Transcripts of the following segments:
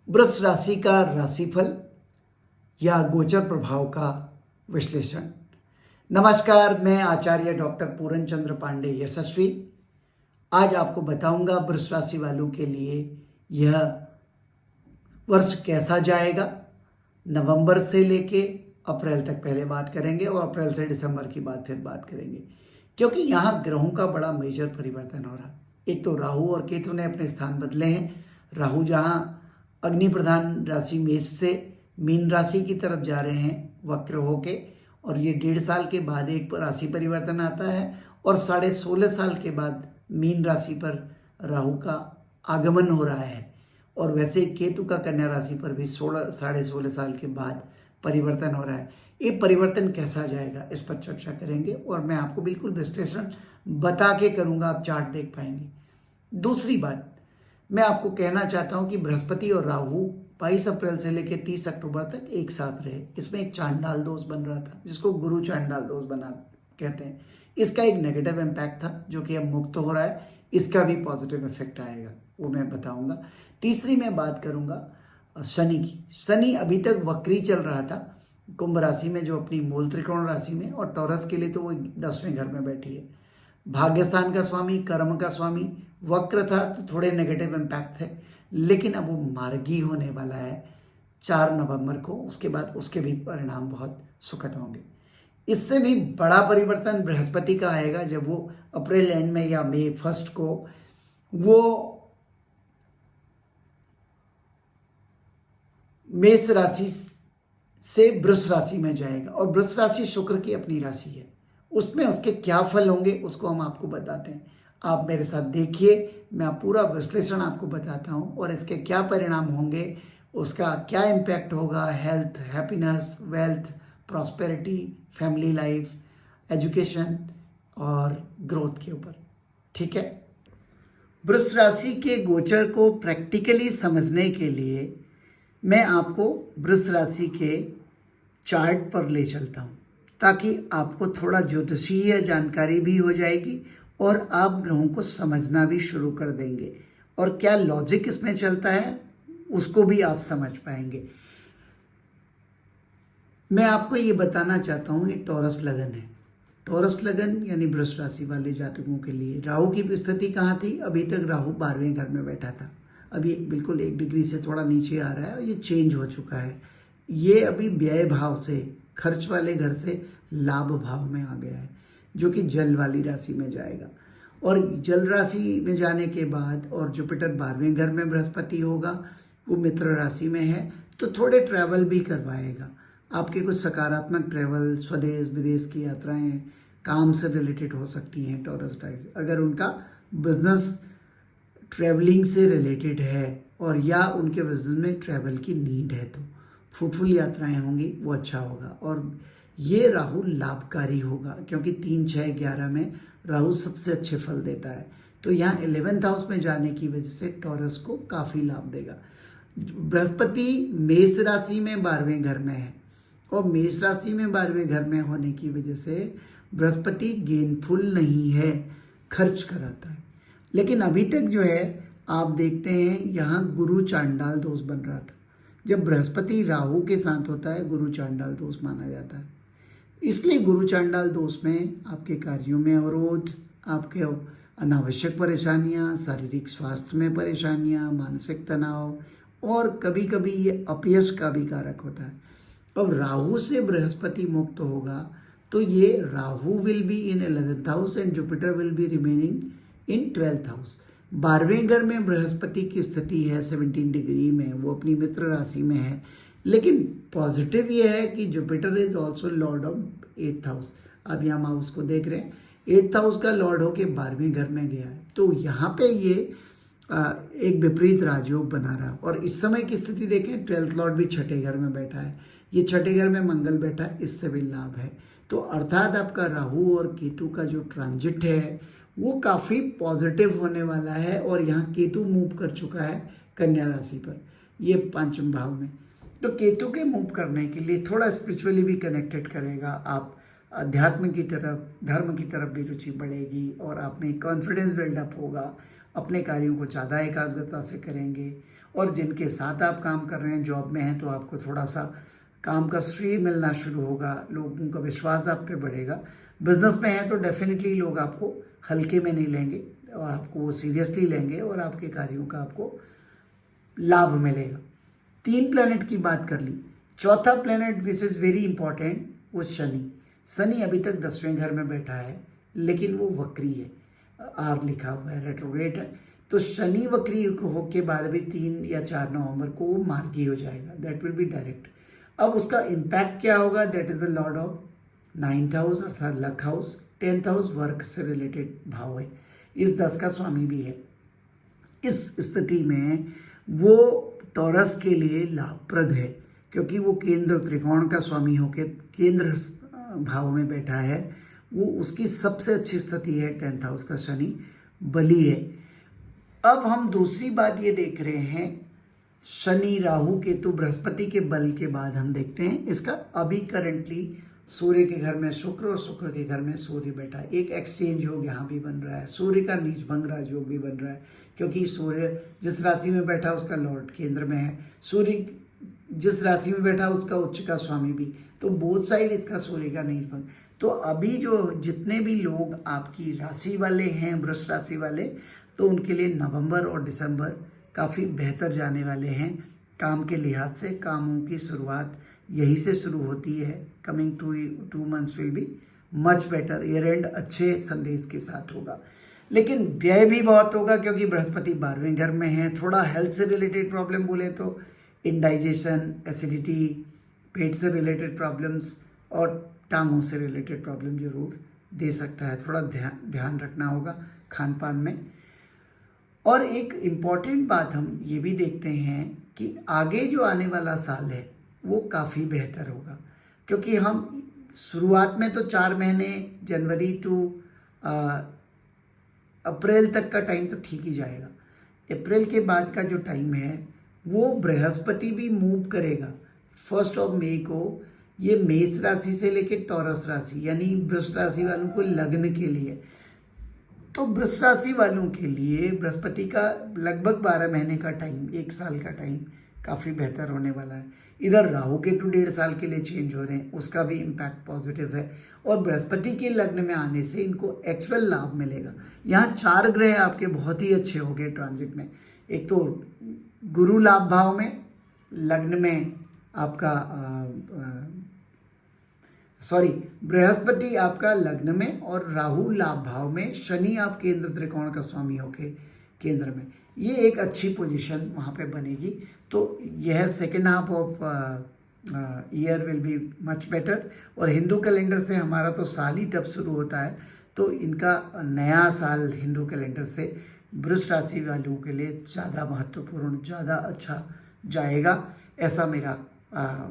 वृष राशि का राशिफल या गोचर प्रभाव का विश्लेषण। नमस्कार, मैं आचार्य डॉक्टर पूरन चंद्र पांडे यशस्वी आज आपको बताऊंगा वृष राशि वालों के लिए यह वर्ष कैसा जाएगा। नवंबर से लेके अप्रैल तक पहले बात करेंगे और अप्रैल से दिसंबर की बात फिर बात करेंगे, क्योंकि यहाँ ग्रहों का बड़ा मेजर परिवर्तन हो रहा। एक तो राहु और केतु ने अपने स्थान बदले हैं। राहु जहाँ अग्नि प्रधान राशि मेष से मीन राशि की तरफ जा रहे हैं वक्र होके, और ये 1.5 साल के बाद एक राशि परिवर्तन आता है और 16.5 साल के बाद मीन राशि पर राहु का आगमन हो रहा है। और वैसे केतु का कन्या राशि पर भी 16.5 साल के बाद परिवर्तन हो रहा है। ये परिवर्तन कैसा जाएगा इस पर चर्चा करेंगे और मैं आपको बिल्कुल विश्लेषण बता के करूंगा, आप चार्ट देख पाएंगे। दूसरी बात मैं आपको कहना चाहता हूं कि बृहस्पति और राहु 22 अप्रैल से लेकर 30 अक्टूबर तक एक साथ रहे। इसमें एक चांडाल दोष बन रहा था जिसको गुरु चांडाल दोष बना कहते हैं। इसका एक नेगेटिव इम्पैक्ट था जो कि अब मुक्त हो रहा है। इसका भी पॉजिटिव इफेक्ट आएगा, वो मैं बताऊंगा। तीसरी मैं बात करूंगा शनि की। शनि अभी तक वक्री चल रहा था कुंभ राशि में, जो अपनी मूल त्रिकोण राशि में, और टॉरस के लिए तो वो 10वें घर में बैठी है। भाग्यस्थान का स्वामी, कर्म का स्वामी वक्र था तो थोड़े नेगेटिव इम्पैक्ट थे, लेकिन अब वो मार्गी होने वाला है 4 नवंबर को। उसके बाद उसके भी परिणाम बहुत सुखद होंगे। इससे भी बड़ा परिवर्तन बृहस्पति का आएगा जब वो अप्रैल एंड में या मई 1 को वो मेष राशि से वृष राशि में जाएगा। और वृष राशि शुक्र की अपनी राशि है, उसमें उसके क्या फल होंगे उसको हम आपको बताते हैं। आप मेरे साथ देखिए, मैं पूरा विश्लेषण आपको बताता हूँ और इसके क्या परिणाम होंगे, उसका क्या इम्पैक्ट होगा health, happiness, wealth, prosperity, family life, education और ग्रोथ के ऊपर। ठीक है, वृष राशि के गोचर को प्रैक्टिकली समझने के लिए मैं आपको वृष राशि के चार्ट पर ले चलता हूँ, ताकि आपको थोड़ा ज्योतिषीय जानकारी भी हो जाएगी और आप ग्रहों को समझना भी शुरू कर देंगे और क्या लॉजिक इसमें चलता है उसको भी आप समझ पाएंगे। मैं आपको ये बताना चाहता हूँ, ये टॉरस लगन है। टॉरस लगन यानी वृष राशि वाले जातकों के लिए राहु की स्थिति कहाँ थी? अभी तक राहु 12वें घर में बैठा था। अभी बिल्कुल 1 डिग्री से थोड़ा नीचे आ रहा है और ये चेंज हो चुका है। ये अभी व्यय भाव से, खर्च वाले घर से लाभ भाव में आ गया है, जो कि जल वाली राशि में जाएगा। और जल राशि में जाने के बाद और जुपिटर 12वें घर में बृहस्पति होगा, वो मित्र राशि में है, तो थोड़े ट्रैवल भी करवाएगा। आपके कुछ सकारात्मक ट्रैवल, स्वदेश विदेश की यात्राएं काम से रिलेटेड हो सकती हैं टॉरस राशि, अगर उनका बिजनेस ट्रैवलिंग से रिलेटेड है और या उनके बिजनेस में ट्रैवल की नीड है तो फ्रूटफुल यात्राएं होंगी, वो अच्छा होगा। और ये राहु लाभकारी होगा क्योंकि 3, 6, 11 में राहु सबसे अच्छे फल देता है, तो यहाँ 11th हाउस में जाने की वजह से टॉरस को काफ़ी लाभ देगा। बृहस्पति मेष राशि में 12वें घर में है और मेष राशि में 12वें घर में होने की वजह से बृहस्पति गेनफुल नहीं है, खर्च कराता है। लेकिन अभी तक जो है आप देखते हैं यहाँ गुरु चांडाल दोष बन रहा था। जब बृहस्पति राहु के साथ होता है गुरु चांडाल दोष माना जाता है। इसलिए गुरु चांडाल दोष में आपके कार्यों में अवरोध, आपके अनावश्यक परेशानियाँ, शारीरिक स्वास्थ्य में परेशानियाँ, मानसिक तनाव और कभी कभी ये अपयश का भी कारक होता है। अब राहु से बृहस्पति मुक्त होगा तो ये Rahu will be in 11th house and Jupiter will be remaining in 12th house. 12वें घर में बृहस्पति की स्थिति है 17 डिग्री में, वो अपनी मित्र राशि में है। लेकिन पॉजिटिव ये है कि Jupiter is also Lord of 8th house. अब यहाँ माउस को देख रहे हैं, 8th हाउस का लॉर्ड होके 12वें घर में गया है, तो यहाँ पे ये एक विपरीत राजयोग बना रहा। और इस समय की स्थिति देखें, 12th लॉर्ड भी 6ठे घर में बैठा है, ये 6ठे घर में मंगल बैठा है, इससे भी लाभ है। तो अर्थात आपका राहु और केतु का जो ट्रांजिट है वो काफ़ी पॉजिटिव होने वाला है। और यहाँ केतु मूव कर चुका है कन्या राशि पर, ये 5वें भाव में। तो केतु के मूव करने के लिए थोड़ा स्पिरिचुअली भी कनेक्टेड करेगा, आप अध्यात्म की तरफ, धर्म की तरफ भी रुचि बढ़ेगी और आप में कॉन्फिडेंस बिल्डअप होगा अपने कार्यों को ज़्यादा एकाग्रता से करेंगे। और जिनके साथ आप काम कर रहे हैं, जॉब में हैं, तो आपको थोड़ा सा काम का श्रेय मिलना शुरू होगा, लोगों का विश्वास आप पे बढ़ेगा। बिजनेस में है तो डेफिनेटली लोग आपको हल्के में नहीं लेंगे और आपको वो सीरियसली लेंगे और आपके कार्यों का आपको लाभ मिलेगा। 3 प्लैनेट की बात कर ली। चौथा planet which is very important वो शनि। शनि अभी तक 10वें घर में बैठा है, लेकिन वो वक्री है, आर लिखा हुआ है, रेट्रोग्रेड है। तो शनि वक्री होके बाद भी 3 या 4 नवंबर को वो मार्गी हो जाएगा, दैट विल बी डायरेक्ट। अब उसका इम्पैक्ट क्या होगा, that is the lord of 9th house अर्थात luck house. 10th house work से रिलेटेड भाव है, इस 10 का स्वामी भी है। इस स्थिति में वो टॉरस के लिए लाभप्रद है, क्योंकि वो केंद्र त्रिकोण का स्वामी होकर केंद्र भाव में बैठा है। वो उसकी सबसे अच्छी स्थिति है 10th हाउस का शनि, बली है। अब हम दूसरी बात ये देख रहे हैं, शनि राहु केतु बृहस्पति के बल के बाद हम देखते हैं इसका अभी करंटली सूर्य के घर में शुक्र और शुक्र के घर में सूर्य बैठा है। एक एक्सचेंज योग यहाँ भी बन रहा है, सूर्य का नीच भंग राज योग भी बन रहा है, क्योंकि सूर्य जिस राशि में बैठा उसका लॉर्ड केंद्र में है, सूर्य जिस राशि में बैठा उसका उच्च का स्वामी भी, तो बोथ साइड इसका सूर्य का नीच भंग। तो अभी जो जितने भी लोग आपकी राशि वाले हैं, वृष राशि वाले, तो उनके लिए नवंबर और दिसंबर काफ़ी बेहतर जाने वाले हैं काम के लिहाज से। कामों की शुरुआत यहीं से शुरू होती है। Coming 2 months will be much better. Year and अच्छे संदेश के साथ होगा, लेकिन व्यय भी बहुत होगा, क्योंकि बृहस्पति 12वें घर में है। थोड़ा हेल्थ से रिलेटेड प्रॉब्लम बोले तो इंडाइजेशन, एसिडिटी, पेट से रिलेटेड प्रॉब्लम्स और टांगों से रिलेटेड प्रॉब्लम जरूर दे सकता है। थोड़ा ध्यान रखना होगा खान पान में। और एक इम्पॉर्टेंट बात हम ये भी देखते हैं कि आगे जो आने वाला साल है वो काफ़ी बेहतर होगा, क्योंकि हम शुरुआत में तो 4 महीने जनवरी टू अप्रैल तक का टाइम तो ठीक ही जाएगा। अप्रैल के बाद का जो टाइम है वो बृहस्पति भी मूव करेगा 1 मई को। ये मेष राशि से लेकर टॉरस राशि यानी वृष राशि वालों को लग्न के लिए, तो वृष राशि वालों के लिए बृहस्पति का लगभग 12 महीने का टाइम, 1 साल का टाइम काफ़ी बेहतर होने वाला है। इधर राहु केतु 1.5 साल के लिए चेंज हो रहे हैं, उसका भी इम्पैक्ट पॉजिटिव है। और बृहस्पति के लग्न में आने से इनको एक्चुअल लाभ मिलेगा। यहाँ 4 ग्रह आपके बहुत ही अच्छे हो गए ट्रांजिट में। एक तो गुरु लाभ भाव में, लग्न में आपका बृहस्पति आपका लग्न में और राहु लाभ भाव में, शनि आप केंद्र त्रिकोण का स्वामी होके केंद्र में। ये एक अच्छी पोजीशन वहाँ पे बनेगी। तो यह second half of year will be much better. और हिंदू कैलेंडर से हमारा तो साल ही तब शुरू होता है, तो इनका नया साल हिंदू कैलेंडर से वृष राशि वालों के लिए ज़्यादा महत्वपूर्ण, ज़्यादा अच्छा जाएगा, ऐसा मेरा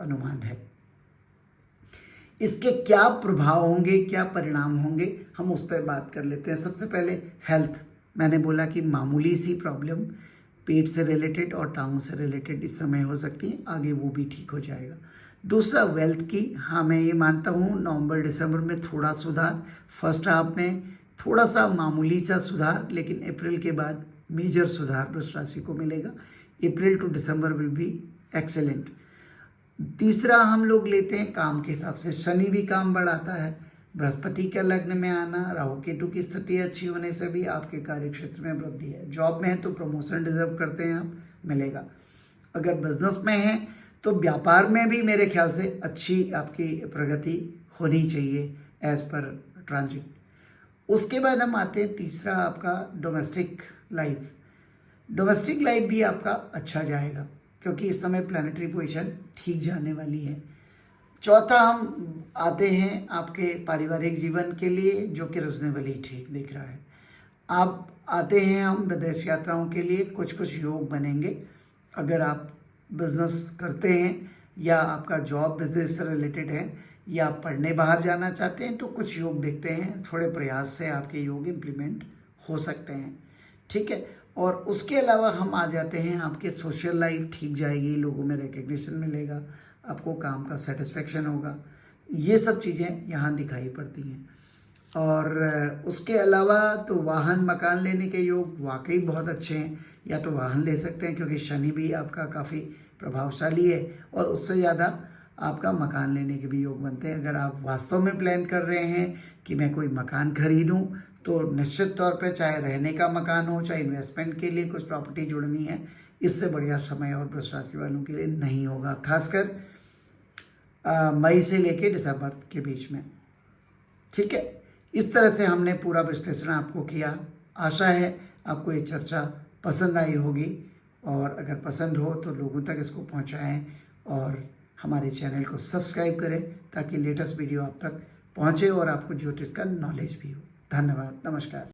अनुमान है। इसके क्या प्रभाव होंगे, क्या परिणाम होंगे, हम उस पर बात कर लेते हैं। सबसे पहले हेल्थ, मैंने बोला कि मामूली सी प्रॉब्लम पेट से रिलेटेड और टांगों से रिलेटेड इस समय हो सकती है, आगे वो भी ठीक हो जाएगा। दूसरा वेल्थ की, हाँ मैं ये मानता हूँ नवंबर दिसंबर में थोड़ा सुधार, फर्स्ट हाफ में थोड़ा सा मामूली सा सुधार, लेकिन अप्रैल के बाद मेजर सुधार वृष राशि को मिलेगा। April to December will be excellent. तीसरा हम लोग लेते हैं काम के हिसाब से, शनि भी काम बढ़ाता है, बृहस्पति के लग्न में आना, राहु केतु की स्थिति अच्छी होने से भी आपके कार्य क्षेत्र में वृद्धि है। जॉब में है तो प्रमोशन डिजर्व करते हैं आप, मिलेगा। अगर बिजनेस में है तो व्यापार में भी मेरे ख्याल से अच्छी आपकी प्रगति होनी चाहिए एज पर ट्रांजिट। उसके बाद हम आते हैं तीसरा आपका डोमेस्टिक लाइफ। डोमेस्टिक लाइफ भी आपका अच्छा जाएगा, क्योंकि इस समय प्लानिटरी पोजीशन ठीक जाने वाली है। चौथा हम आते हैं आपके पारिवारिक जीवन के लिए, जो कि रिजनेबली ठीक दिख रहा है। आप आते हैं हम विदेश यात्राओं के लिए, कुछ कुछ योग बनेंगे। अगर आप बिजनेस करते हैं या आपका जॉब बिजनेस से रिलेटेड है या आप पढ़ने बाहर जाना चाहते हैं, तो कुछ योग देखते हैं, थोड़े प्रयास से आपके योग इम्प्लीमेंट हो सकते हैं, ठीक है। और उसके अलावा हम आ जाते हैं आपके सोशल लाइफ ठीक जाएगी, लोगों में रिकग्निशन मिलेगा, आपको काम का सेटिस्फेक्शन होगा, ये सब चीज़ें यहाँ दिखाई पड़ती हैं। और उसके अलावा तो वाहन मकान लेने के योग वाकई बहुत अच्छे हैं। या तो वाहन ले सकते हैं क्योंकि शनि भी आपका काफ़ी प्रभावशाली है, और उससे ज़्यादा आपका मकान लेने के भी योग बनते हैं। अगर आप वास्तव में प्लान कर रहे हैं कि मैं कोई मकान खरीदूं, तो निश्चित तौर पे चाहे रहने का मकान हो, चाहे इन्वेस्टमेंट के लिए कुछ प्रॉपर्टी जुड़नी है, इससे बढ़िया समय और वृष राशि वालों के लिए नहीं होगा, खासकर मई से लेके दिसंबर के बीच में। ठीक है, इस तरह से हमने पूरा विश्लेषण आपको किया। आशा है आपको ये चर्चा पसंद आई होगी, और अगर पसंद हो तो लोगों तक इसको पहुंचाएं और हमारे चैनल को सब्सक्राइब करें ताकि लेटेस्ट वीडियो आप तक पहुंचे और आपको ज्योतिष का नॉलेज भी हो। धन्यवाद, नमस्कार।